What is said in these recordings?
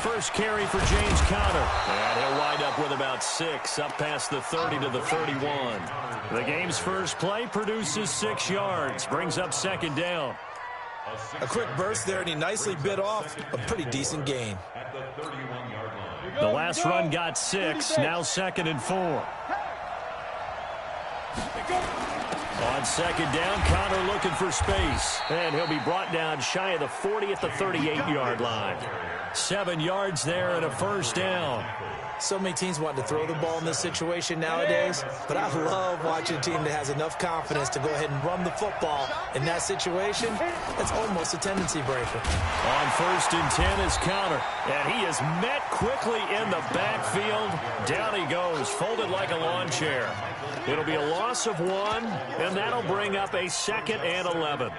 First carry for James Conner. And he'll wind up with about 6, up past the 30 to the 31. The game's first play produces 6 yards, brings up second down. A quick burst there, and he nicely bit off a pretty decent gain. The last run got 6, now 2nd and 4. On second down, Conner looking for space. And he'll be brought down shy of the 40 at the 38-yard line. 7 yards there and a first down. So many teams want to throw the ball in this situation nowadays, but I love watching a team that has enough confidence to go ahead and run the football. In that situation, that's almost a tendency breaker. On 1st and 10 is Conner, and he is met quickly in the backfield. Down he goes, folded like a lawn chair. It'll be a loss of 1, and that'll bring up a 2nd and 11.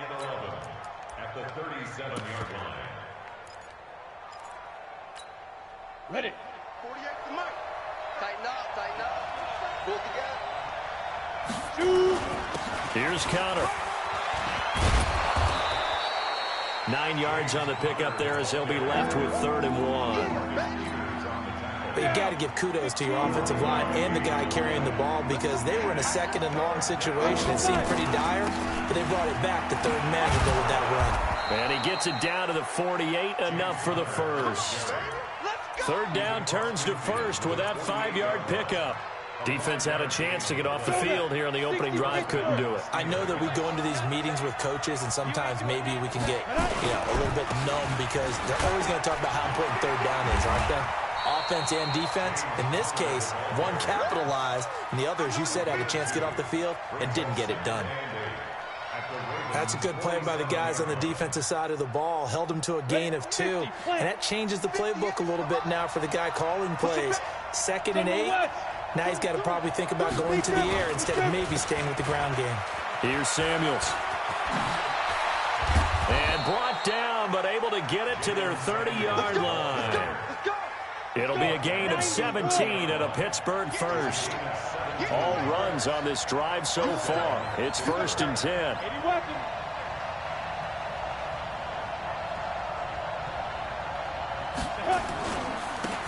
At the 37-yard line. Ready. 48 to Mike. Tighten up. Pull together. Shoot. Here's Conner. 9 yards on the pickup there as he'll be left with 3rd and 1. But you got to give kudos to your offensive line and the guy carrying the ball because they were in a 2nd and long situation. It seemed pretty dire, but they brought it back to 3rd and manageable with that run. And he gets it down to the 48, enough for the first. 3rd down turns to 1st with that 5-yard pickup. Defense had a chance to get off the field here on the opening drive, couldn't do it. I know that we go into these meetings with coaches, and sometimes maybe we can get a little bit numb because they're always going to talk about how important 3rd down is, aren't they? Offense and defense. In this case, one capitalized, and the other, as you said, had a chance to get off the field and didn't get it done. That's a good play by the guys on the defensive side of the ball. Held them to a gain of 2. And that changes the playbook a little bit now for the guy calling plays. 2nd and 8. Now he's got to probably think about going to the air instead of maybe staying with the ground game. Here's Samuels. And brought down, but able to get it to their 30-yard line. It'll be a gain of 17 and a Pittsburgh first. All runs on this drive so far. It's 1st and 10.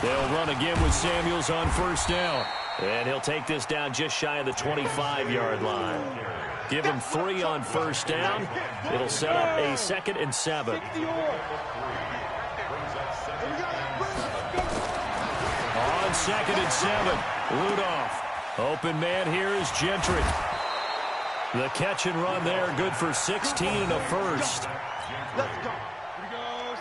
They'll run again with Samuels on 1st down. And he'll take this down just shy of the 25-yard line. Give him 3 on 1st down. It'll set up a 2nd and 7. On 2nd and 7, Rudolph. Open man here is Gentry. The catch and run there, good for 16 and a first.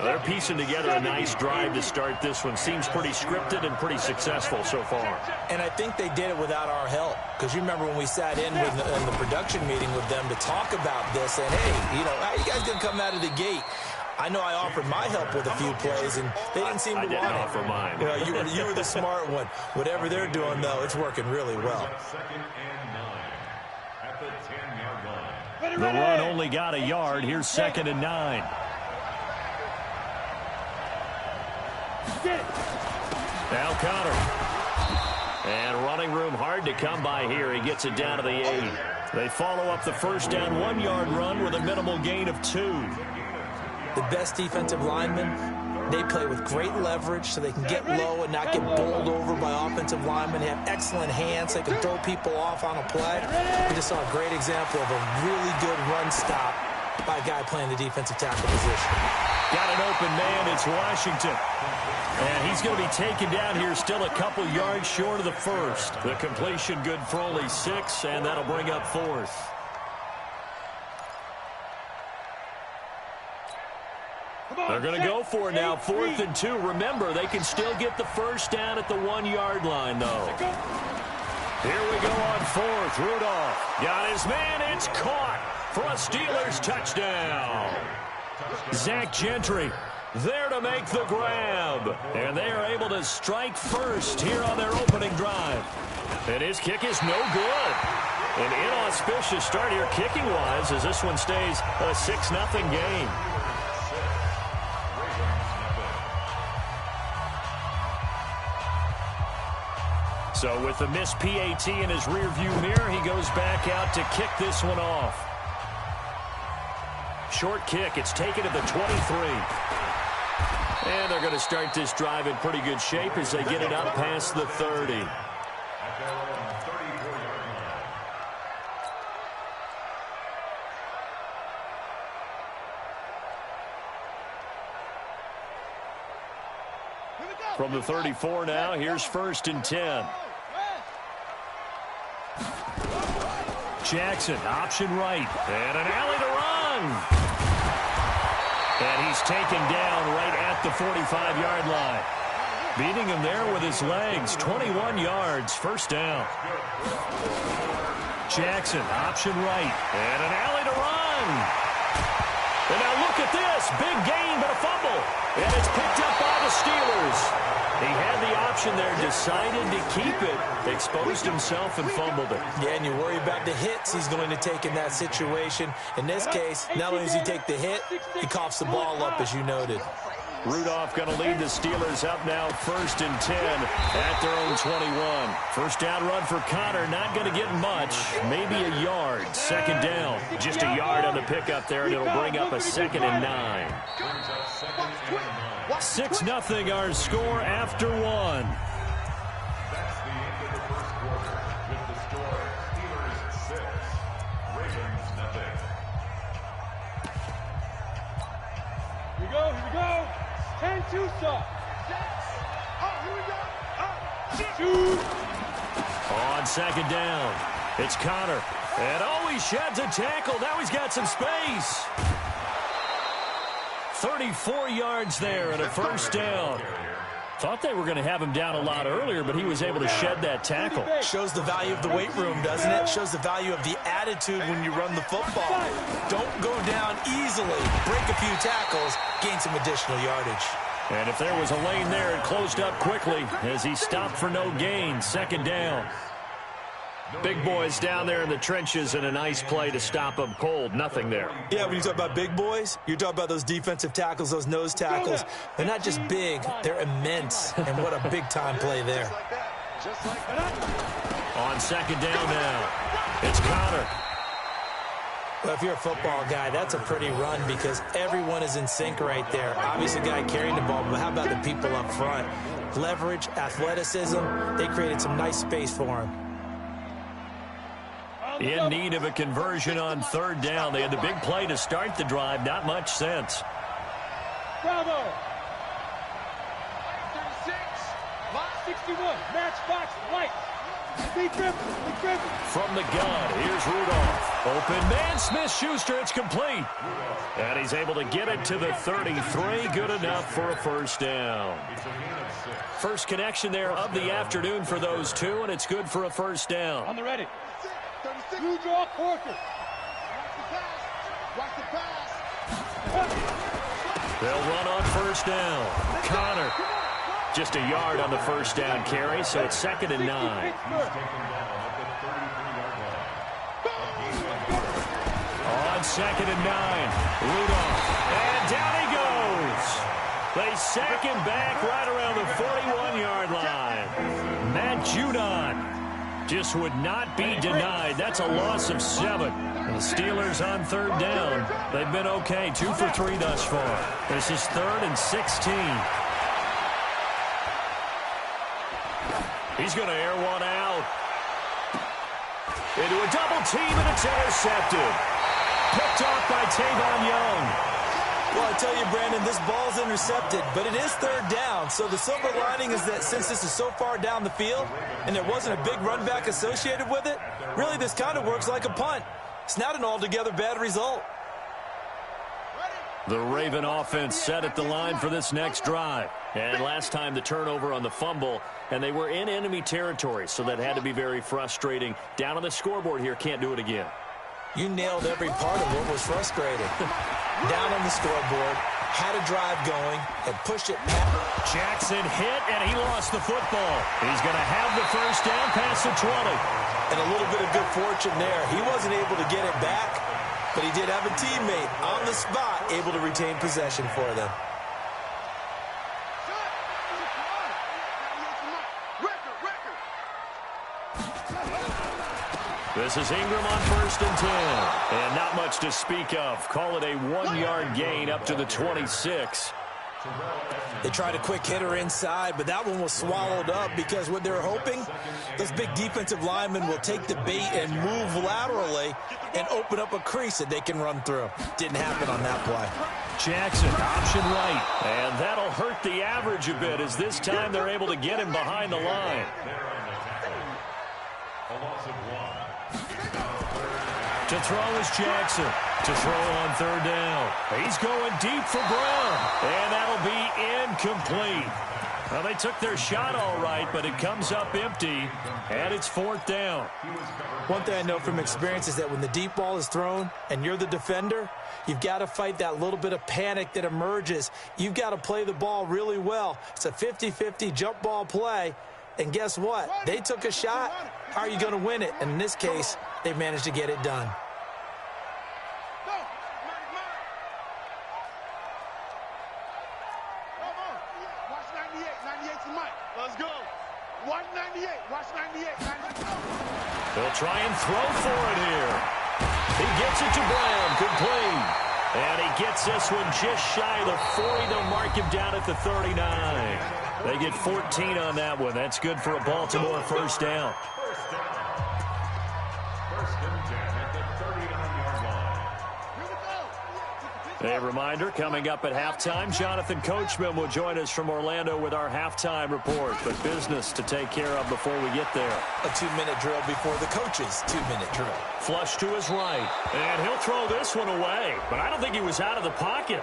They're piecing together a nice drive to start this one. Seems pretty scripted and pretty successful so far. And I think they did it without our help. Because you remember when we sat in the production meeting with them to talk about this, and hey, how you guys going to come out of the gate? I know I offered my help with a few plays, and they didn't seem to want it. I didn't offer mine. You were the smart one. Whatever they're doing, though, it's working really well. 2nd and 9 at the 10-yard line. The run only got a yard. Here's 2nd and 9. Now Conner. And running room hard to come by here. He gets it down to the 8. They follow up the 1st down 1-yard run with a minimal gain of 2. The best defensive linemen, they play with great leverage so they can get low and not get bowled over by offensive linemen. They have excellent hands. They can throw people off on a play. We just saw a great example of a really good run stop by a guy playing the defensive tackle position. Got an open man. It's Washington. And he's going to be taken down here still a couple yards short of the first. The completion good for only 6, and that'll bring up 4th. They're going to go for it now, 4th and 2. Remember, they can still get the first down at the 1-yard line, though. Here we go on 4th. Rudolph got his man. It's caught for a Steelers touchdown. Zach Gentry there to make the grab. And they are able to strike first here on their opening drive. And his kick is no good. An inauspicious start here kicking-wise as this one stays a 6-0 game. So with the missed PAT in his rearview mirror, he goes back out to kick this one off. Short kick. It's taken to the 23. And they're going to start this drive in pretty good shape as they get it up past the 30. At their own 34-yard line. From the 34 now, here's 1st and 10. Jackson, option right, and an alley to run. And he's taken down right at the 45-yard line. Beating him there with his legs, 21 yards, 1st down. Jackson, option right, and an alley to run. And now look at this, big gain, but a fumble. And it's picked up by the Steelers. He had the option there, decided to keep it, exposed himself and fumbled it. Yeah, and you worry about the hits he's going to take in that situation. In this case, not only does he take the hit, he coughs the ball up, as you noted. Rudolph going to lead the Steelers up now 1st and 10 at their own 21. 1st down run for Connor, not going to get much, maybe a yard. 2nd down, just a yard on the pickup there, and it'll bring up a 2nd and 9. 6-0 our score after 1. That's the end of the first quarter with the score Steelers 6, Ravens 0. Here we go. 10-2 stop. Shoot. On 2nd down, it's Connor. And he sheds a tackle. Now he's got some space. 34 yards there and a 1st down. Thought they were going to have him down a lot earlier, but he was able to shed that tackle. Shows the value of the weight room, doesn't it? Shows the value of the attitude when you run the football. Don't go down easily. Break a few tackles, gain some additional yardage. And if there was a lane there, it closed up quickly as he stopped for no gain. 2nd down. Big boys down there in the trenches, and a nice play to stop them cold. Nothing there. Yeah, when you talk about big boys, you're talking about those defensive tackles, those nose tackles. They're not just big, they're immense. And what a big-time play there. On 2nd down now, it's Connor. Well, if you're a football guy, that's a pretty run because everyone is in sync right there. Obviously, the guy carrying the ball, but how about the people up front? Leverage, athleticism, they created some nice space for him. In need of a conversion on 3rd down. They had the big play to start the drive. Not much sense. Bravo. 36. 61. Matchbox light. Big grip. From the gun, here's Rudolph. Open man, Smith-Schuster. It's complete. And he's able to get it to the 33. Good enough for a 1st down. First connection there of the afternoon for those two, and it's good for a 1st down. On the ready. You draw Corker. Watch the pass. They'll run on 1st down. Connor. Just a yard on the 1st down carry, so it's 2nd and 9. On 2nd and 9. Rudolph. And down he goes. They sack him back right around the 41-yard line. Matt Judon just would not be denied. That's a loss of 7. The Steelers on 3rd down. They've been okay. 2 for 3 thus far. This is 3rd and 16. He's going to air one out. Into a double team, and it's intercepted. Picked off by Tavon Young. Well, I tell you, Brandon, this ball's intercepted, but it is 3rd down. So the silver lining is that since this is so far down the field and there wasn't a big run back associated with it, really this kind of works like a punt. It's not an altogether bad result. The Raven offense set at the line for this next drive. And last time the turnover on the fumble, and they were in enemy territory, so that had to be very frustrating. Down on the scoreboard here, can't do it again. You nailed every part of what was frustrating. Down on the scoreboard, had a drive going, had pushed it back. Jackson hit, and he lost the football. He's going to have the 1st down past the 20. And a little bit of good fortune there. He wasn't able to get it back, but he did have a teammate on the spot able to retain possession for them. This is Ingram on 1st and 10. And not much to speak of. Call it a 1-yard gain up to the 26. They tried a quick hitter inside, but that one was swallowed up because what they were hoping, those big defensive linemen will take the bait and move laterally and open up a crease that they can run through. Didn't happen on that play. Jackson, option right. And that'll hurt the average a bit as this time they're able to get him behind the line. To throw is Jackson. To throw on third down. He's going deep for Brown. And that'll be incomplete. Well, they took their shot all right, but it comes up empty, and it's fourth down. One thing I know from experience is that when the deep ball is thrown and you're the defender, you've got to fight that little bit of panic that emerges. You've got to play the ball really well. It's a 50-50 jump ball play, and guess what? They took a shot. How are you going to win it? And in this case, they've managed to get it done. Let's go. 198. Watch 98. They'll try and throw for it here. He gets it to Brown. Complete. And he gets this one just shy of the 40. They'll mark him down at the 39. They get 14 on that one. That's good for a Baltimore first down. First and 10 at the 39-yard line. A reminder, coming up at halftime, Jonathan Coachman will join us from Orlando with our halftime report. But business to take care of before we get there. A 2-minute drill before the coach's 2-minute drill. Flush to his right. And he'll throw this one away. But I don't think he was out of the pocket.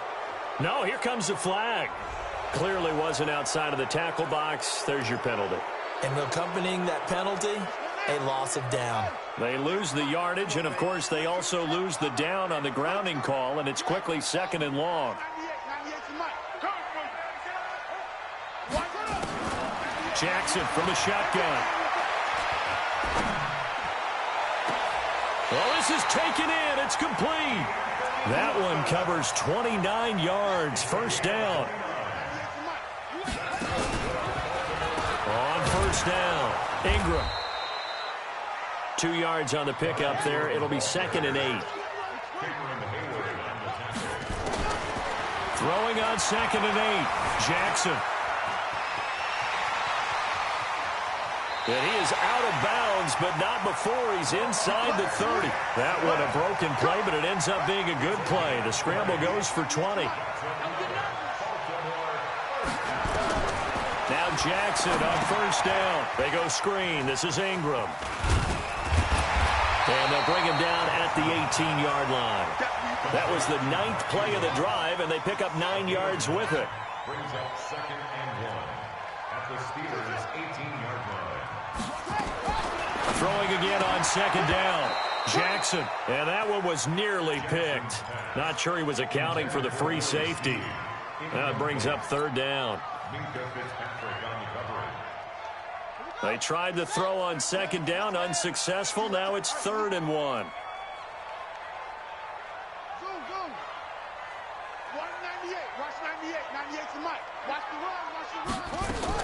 No, here comes the flag. Clearly wasn't outside of the tackle box. There's your penalty. And accompanying that penalty, a loss of down. They lose the yardage, and, of course, they also lose the down on the grounding call, and it's quickly second and long. Jackson from the shotgun. Well, this is taken in. It's complete. That one covers 29 yards. First down. On first down, Ingram. 2 yards on the pickup there. It'll be second and 8. Throwing on second and 8. Jackson. And he is out of bounds, but not before he's inside the 30. That one a broken play, but it ends up being a good play. The scramble goes for 20. Now Jackson on first down. They go screen. This is Ingram. And they'll bring him down at the 18-yard line. That was the 9th play of the drive, and they pick up 9 yards with it. Brings up second and 1 at the Steelers' 18-yard line. Throwing again on second down. Jackson. And that one was nearly picked. Not sure he was accounting for the free safety. That brings up third down. They tried to throw on second down, unsuccessful. Now it's third and 1. Zoom. 198. Watch 98. 98 to Mike. Watch the run. Watch the run.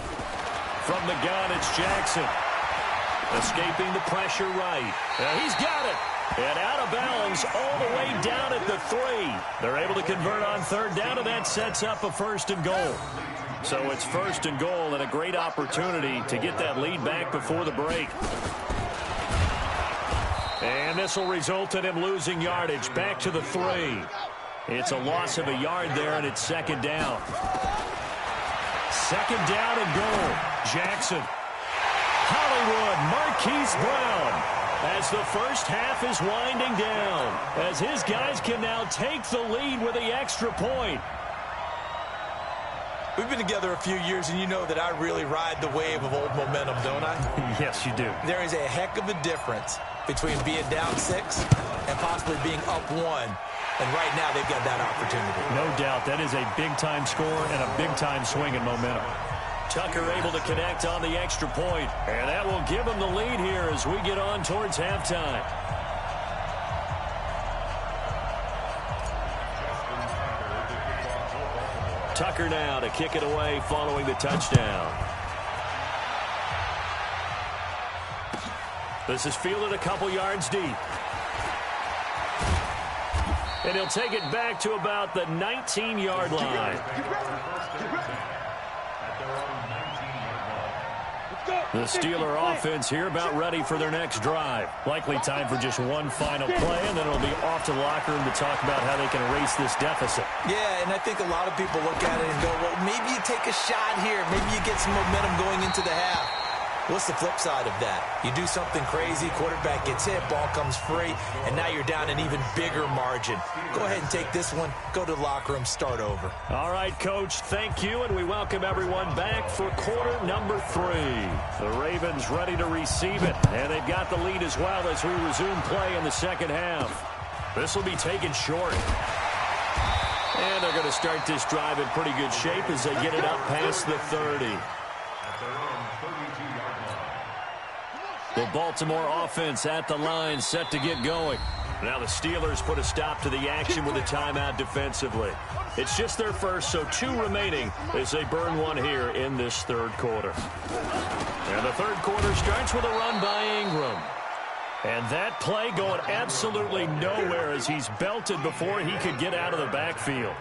From the gun, it's Jackson. Escaping the pressure right. He's got it. And out of bounds all the way down at the 3. They're able to convert on third down, and that sets up a first and goal. So it's first and goal and a great opportunity to get that lead back before the break. And this will result in him losing yardage back to the 3. It's a loss of a yard there, and it's second down. Second down and goal. Jackson. Hollywood, Marquise Brown. As the first half is winding down. As his guys can now take the lead with the extra point. We've been together a few years, and you know that I really ride the wave of old momentum, don't I? Yes, you do. There is a heck of a difference between being down 6 and possibly being up 1. And right now, they've got that opportunity. No doubt. That is a big-time score and a big-time swing in momentum. Tucker able to connect on the extra point. And that will give him the lead here as we get on towards halftime. Tucker now to kick it away following the touchdown. This is fielded a couple yards deep. And he'll take it back to about the 19-yard line. The Steeler offense here about ready for their next drive. Likely time for just one final play, and then it'll be off to the locker room to talk about how they can erase this deficit. Yeah, and I think a lot of people look at it and go, well, maybe you take a shot here. Maybe you get some momentum going into the half. What's the flip side of that? You do something crazy, quarterback gets hit, ball comes free, and now you're down an even bigger margin. Go ahead and take this one, go to the locker room, start over. All right, Coach, thank you, and we welcome everyone back for quarter number 3. The Ravens ready to receive it, and they've got the lead as well as we resume play in the second half. This will be taken short. And they're going to start this drive in pretty good shape as they get it up past the 30. The Baltimore offense at the line, set to get going. Now the Steelers put a stop to the action with a timeout defensively. It's just their first, so 2 remaining as they burn one here in this third quarter. And the third quarter starts with a run by Ingram. And that play going absolutely nowhere as he's belted before he could get out of the backfield.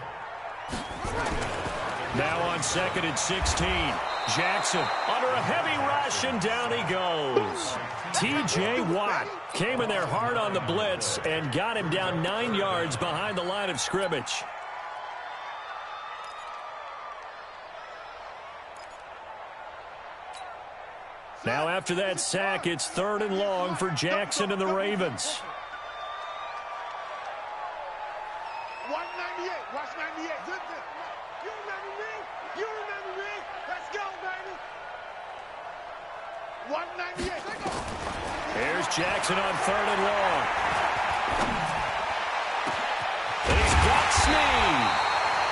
Now on 2nd and 16. Jackson under a heavy rush, and down he goes. T.J. Watt came in there hard on the blitz and got him down 9 yards behind the line of scrimmage. Now after that sack, it's 3rd and long for Jackson and the Ravens. 198. Watch 98. Good. You remember me? You remember me? Let's go, baby. 198. Here's Jackson on 3rd and long. And he's got Snead.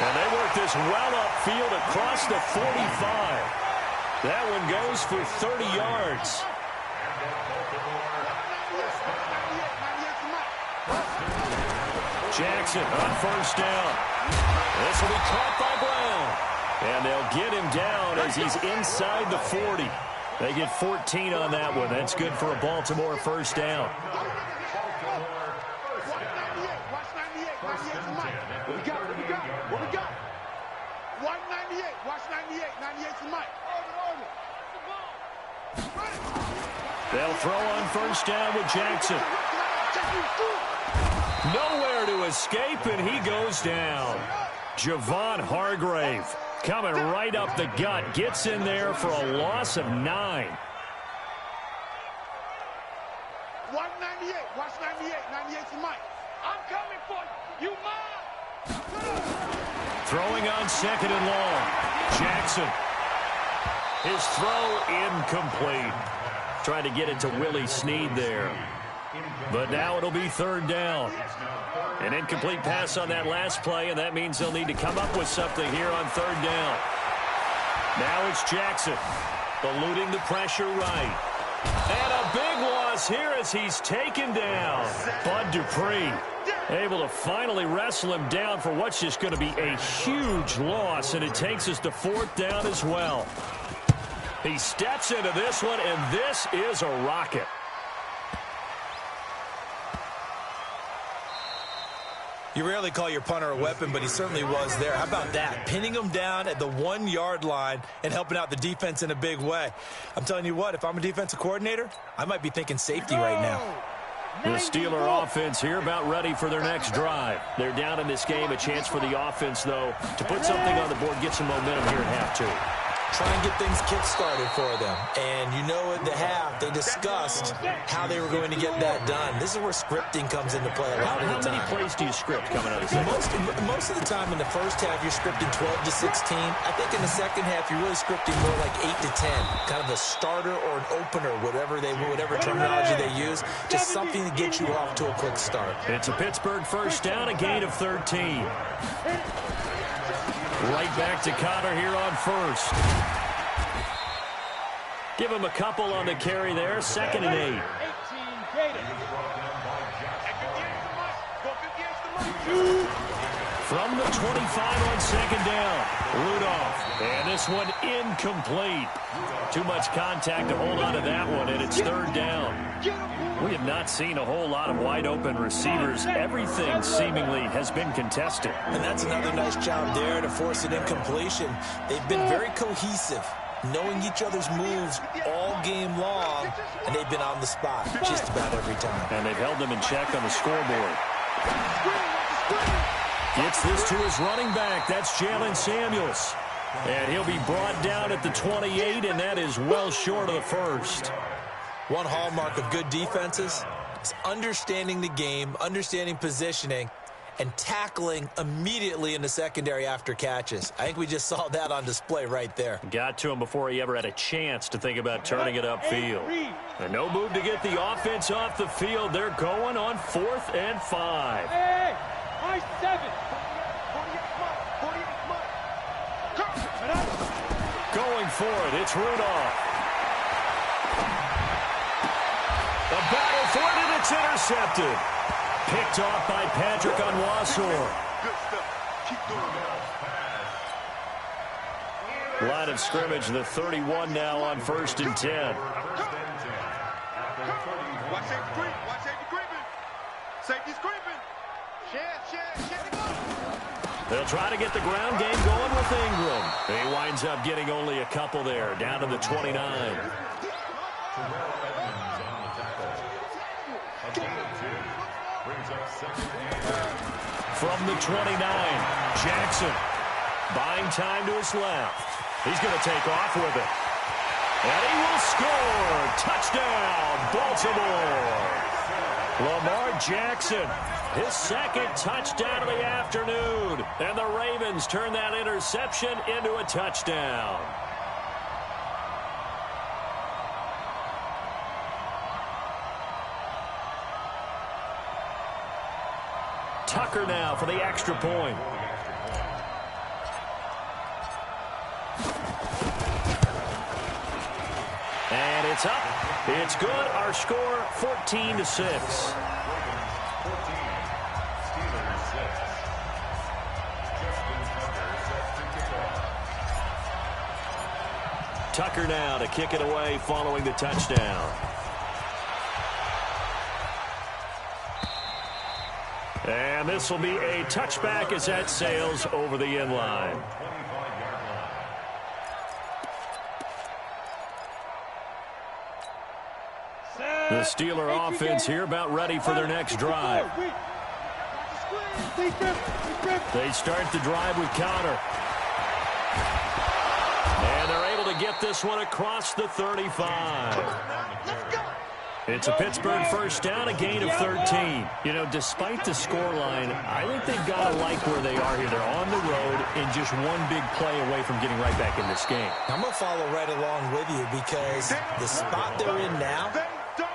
And they work this well upfield across the 45. That one goes for 30 yards. Jackson on 1st down. This will be caught by Brown. And they'll get him down as he's inside the 40. They get 14 on that one. That's good for a Baltimore 1st down. Watch 98. 98 to Mike. What we got? 198. Watch 98. 98 to Mike. They'll throw on 1st down with Jackson. Nowhere to escape, and he goes down. Javon Hargrave coming right up the gut. Gets in there for a loss of 9. 198. Watch 98. 98 to Mike. I'm coming for you. You mine. Throwing on 2nd and long. Jackson. His throw incomplete. Trying to get it to Willie Snead there. But now it'll be 3rd down. An incomplete pass on that last play, and that means they'll need to come up with something here on 3rd down. Now it's Jackson, eluding the pressure right. And a big loss here as he's taken down. Bud Dupree able to finally wrestle him down for what's just going to be a huge loss, and it takes us to 4th down as well. He steps into this one, and this is a rocket. You rarely call your punter a weapon, but he certainly was there. How about that? Pinning him down at the 1-yard line and helping out the defense in a big way. I'm telling you what, if I'm a defensive coordinator, I might be thinking safety right now. The Steeler offense here about ready for their next drive. They're down in this game. A chance for the offense, though, to put something on the board, get some momentum here at half 2. Try and get things kick-started for them. And you know at the half, they discussed how they were going to get that done. This is where scripting comes into play a lot of the time. How many plays do you script coming out of this? Most of the time in the first half, you're scripting 12 to 16. I think in the second half, you're really scripting more like 8 to 10. Kind of a starter or an opener, whatever terminology they use. Just something to get you off to a quick start. It's a Pittsburgh 1st down, a gain of 13. Right back to Connor here on 1st. Give him a couple on the carry there. 2nd and 8. 4 From the 25 on second down, Rudolph. And this one incomplete. Too much contact to hold on to that one, and it's third down. We have not seen a whole lot of wide-open receivers. Everything seemingly has been contested. And that's another nice job there to force an incompletion. They've been very cohesive, knowing each other's moves all game long, and they've been on the spot just about every time. And they've held them in check on the scoreboard. Gets this to his running back. That's Jalen Samuels. And he'll be brought down at the 28, and that is well short of the first. One hallmark of good defenses is understanding the game, understanding positioning, and tackling immediately in the secondary after catches. I think we just saw that on display right there. Got to him before he ever had a chance to think about turning it upfield. And no move to get the offense off the field. They're going on 4th and 5. Hey, my 7. Going for it, it's Rudolph. The battle for it, and it's intercepted. Picked off by Patrick Onwuasor. Good stuff. Keep doing that. Line of scrimmage, the 31 now on 1st and 10. Watch safety creep. Watch safety creeping. Safety's creeping. Share the ball. They'll try to get the ground game going with Ingram. He winds up getting only a couple there, down to the 29. From the 29, Jackson. Buying time to his left. He's going to take off with it. And he will score. Touchdown, Baltimore. Lamar Jackson, his second touchdown of the afternoon. And the Ravens turn that interception into a touchdown. Tucker now for the extra point. And it's up. It's good. Our score, 14-6. Tucker now to kick it away following the touchdown. And this will be a touchback as that sails over the end line. The Steeler offense here about ready for their next drive. They start the drive with Connor. And they're able to get this one across the 35. It's a Pittsburgh first down, a gain of 13. You know, despite the scoreline, I think they've got to like where they are here. They're on the road and just one big play away from getting right back in this game. I'm going to follow right along with you because the spot they're in now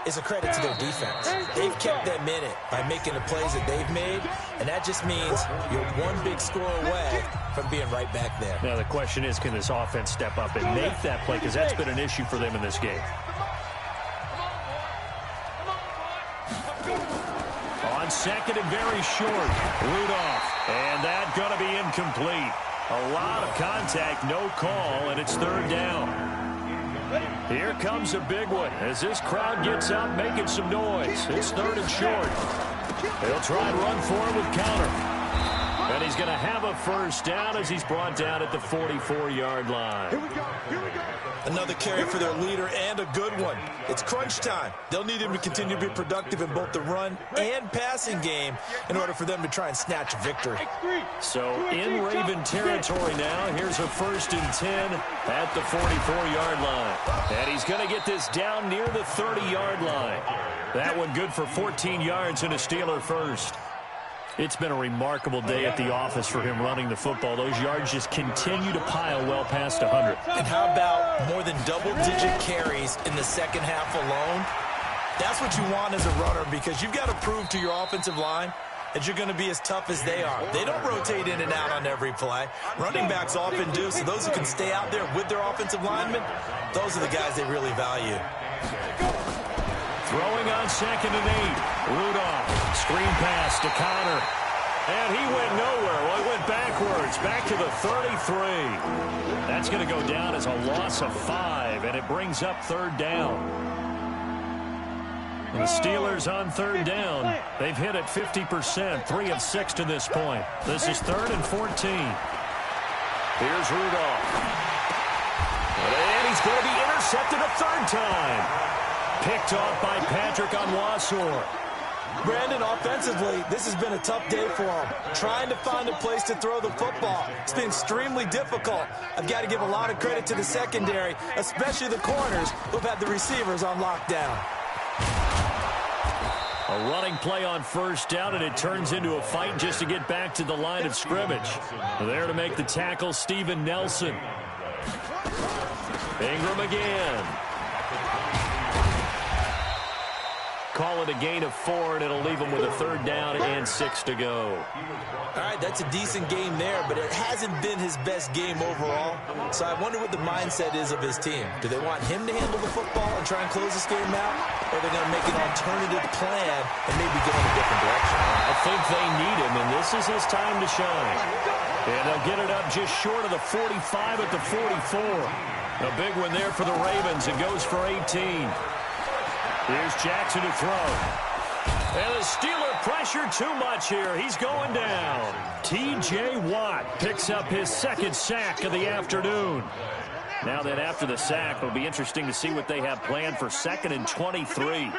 is a credit to their defense. They've kept them in it by making the plays that they've made, and that just means you're one big score away from being right back there. Now, the question is, can this offense step up and make that play? Because that's been an issue for them in this game. On second and very short, Rudolph. And that's going to be incomplete. A lot of contact, no call, and it's third down. Here comes a big one as this crowd gets out making some noise. It's third and short. They'll try and run for it with Counter. And he's going to have a first down as he's brought down at the 44-yard line. Here we go. Another carry for their leader and a good one. It's crunch time. They'll need him to continue to be productive in both the run and passing game in order for them to try and snatch a victory. So in Raven territory now, here's a first and 10 at the 44-yard line. And he's going to get this down near the 30-yard line. That one good for 14 yards and a Steeler first. It's been a remarkable day at the office for him running the football. Those yards just continue to pile well past 100. And how about more than double-digit carries in the second half alone? That's what you want as a runner because you've got to prove to your offensive line that you're going to be as tough as they are. They don't rotate in and out on every play. Running backs often do, so those who can stay out there with their offensive linemen, those are the guys they really value. Throwing on second and 8. Rudolph. Screen pass to Connor. And he went nowhere. Well, he went backwards, back to the 33. That's going to go down as a loss of 5, and it brings up third down. And the Steelers on third down. They've hit it 50%, 3 of 6 to this point. This is 3rd and 14. Here's Rudolph. And he's going to be intercepted a third time. Picked off by Patrick Onwuasor. Brandon, offensively, this has been a tough day for him. Trying to find a place to throw the football. It's been extremely difficult. I've got to give a lot of credit to the secondary, especially the corners who've had the receivers on lockdown. A running play on first down, and it turns into a fight just to get back to the line of scrimmage. There to make the tackle, Steven Nelson. Ingram again. Call it a gain of 4, and it'll leave him with a third down and 6 to go. All right, that's a decent game there, but it hasn't been his best game overall. So I wonder what the mindset is of his team. Do they want him to handle the football and try and close this game out? Or are they going to make an alternative plan and maybe go in a different direction? I think they need him, and this is his time to shine. And they'll get it up just short of the 45 at the 44. A big one there for the Ravens. It goes for 18. Here's Jackson to throw. And the Steeler pressure too much here. He's going down. T.J. Watt picks up his 2nd sack of the afternoon. Now then, after the sack, it'll be interesting to see what they have planned for 2nd and 23.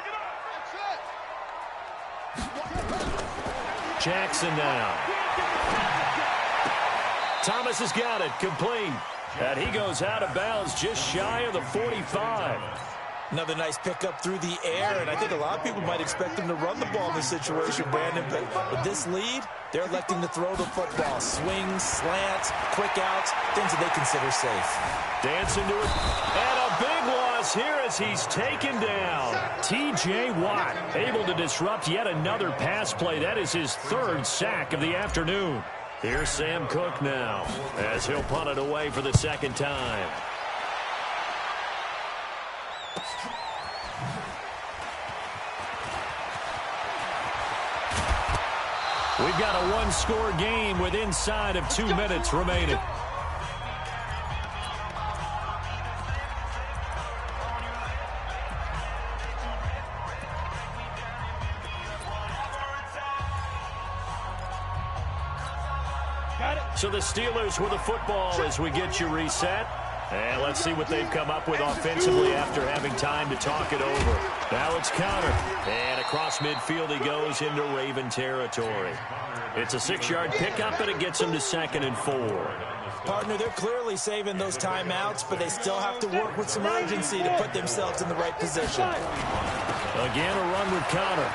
Jackson now. Thomas has got it. Complete. And he goes out of bounds just shy of the 45. Another nice pickup through the air, and I think a lot of people might expect him to run the ball in this situation, Brandon, but with this lead, they're electing to throw the football. Swings, slants, quick outs, things that they consider safe. Dancing to it, and a big loss here as he's taken down. T.J. Watt able to disrupt yet another pass play. That is his 3rd sack of the afternoon. Here's Sam Cook now as he'll punt it away for the 2nd time. We've got a 1-score game with inside of 2 minutes remaining. So the Steelers with the football as we get you reset. And let's see what they've come up with offensively after having time to talk it over. Now it's Conner. And across midfield he goes into Raven territory. It's a 6-yard pickup, and it gets him to 2nd and 4. Partner, they're clearly saving those timeouts, but they still have to work with some urgency to put themselves in the right position. Again, a run with Conner.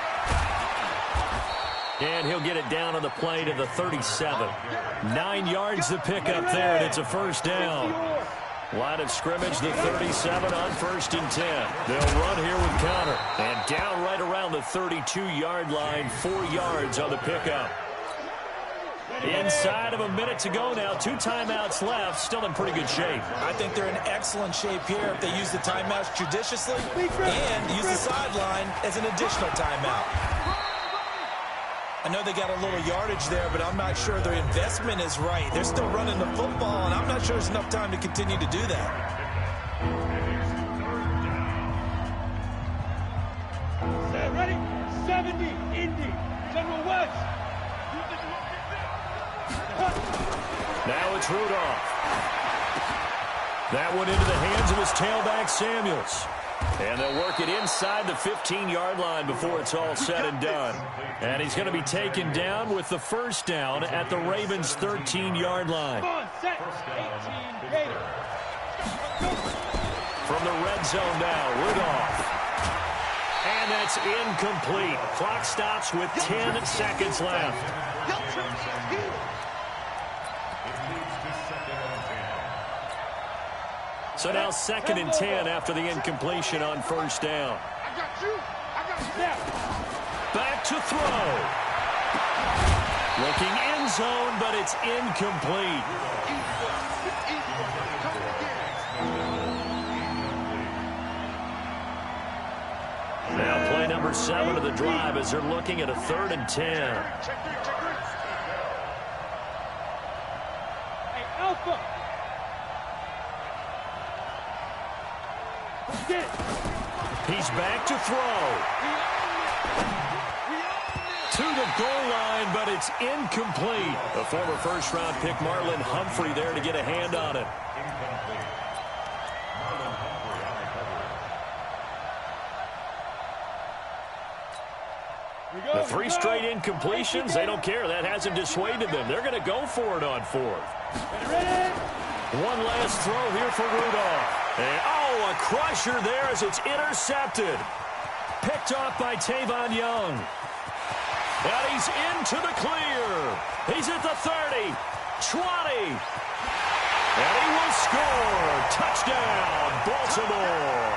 And he'll get it down on the play to the 37. 9 yards to pick up there, and it's a first down. Line of scrimmage, the 37 on 1st and 10. They'll run here with Conner. And down right around the 32-yard line, 4 yards on the pickup. Inside of a minute to go now. 2 timeouts left. Still in pretty good shape. I think they're in excellent shape here if they use the timeouts judiciously and use the sideline as an additional timeout. I know they got a little yardage there, but I'm not sure their investment is right. They're still running the football, and I'm not sure there's enough time to continue to do that. Ready? 70, Indy, General West. Now it's Rudolph. That one into the hands of his tailback, Samuels. And they'll work it inside the 15-yard line before it's all said and done. And he's going to be taken down with the first down at the Ravens' 13-yard line. From the red zone now, Rudolph. And that's incomplete. Clock stops with 10 seconds left. So now 2nd and 10 after the incompletion on first down. I got you. Back to throw. Looking end zone, but it's incomplete. Now play number 7 of the drive as they're looking at a 3rd and 10. He's back to throw. To the goal line, but it's incomplete. The former first-round pick, Marlon Humphrey, there to get a hand on it. The 3 straight incompletions, they don't care. That hasn't dissuaded them. They're going to go for it on 4th. One last throw here for Rudolph. And, oh, a crusher there as it's intercepted. Picked off by Tavon Young. And he's into the clear. He's at the 30, 20. And he will score. Touchdown, Baltimore.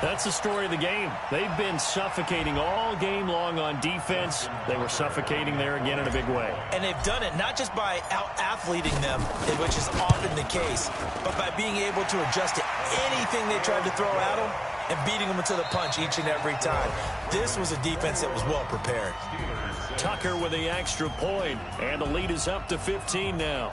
That's the story of the game. They've been suffocating all game long on defense. They were suffocating there again in a big way. And they've done it not just by out-athleting them, which is often the case, but by being able to adjust to anything they tried to throw at them and beating them to the punch each and every time. This was a defense that was well prepared. Tucker with the extra point, and the lead is up to 15 now.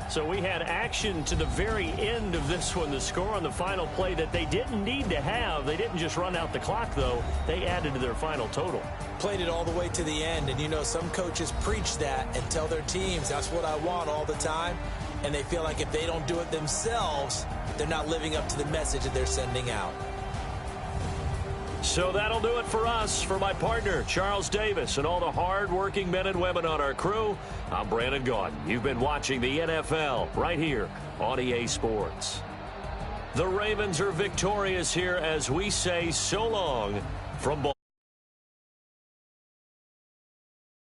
So we had action to the very end of this one. The score on the final play that they didn't need to have. They didn't just run out the clock, though. They added to their final total. Played it all the way to the end, and you know some coaches preach that and tell their teams that's what I want all the time, and they feel like if they don't do it themselves, they're not living up to the message that they're sending out. So that'll do it for us. For my partner, Charles Davis, and all the hard-working men and women on our crew, I'm Brandon Gaudin. You've been watching the NFL right here on EA Sports. The Ravens are victorious here as we say so long from Baltimore.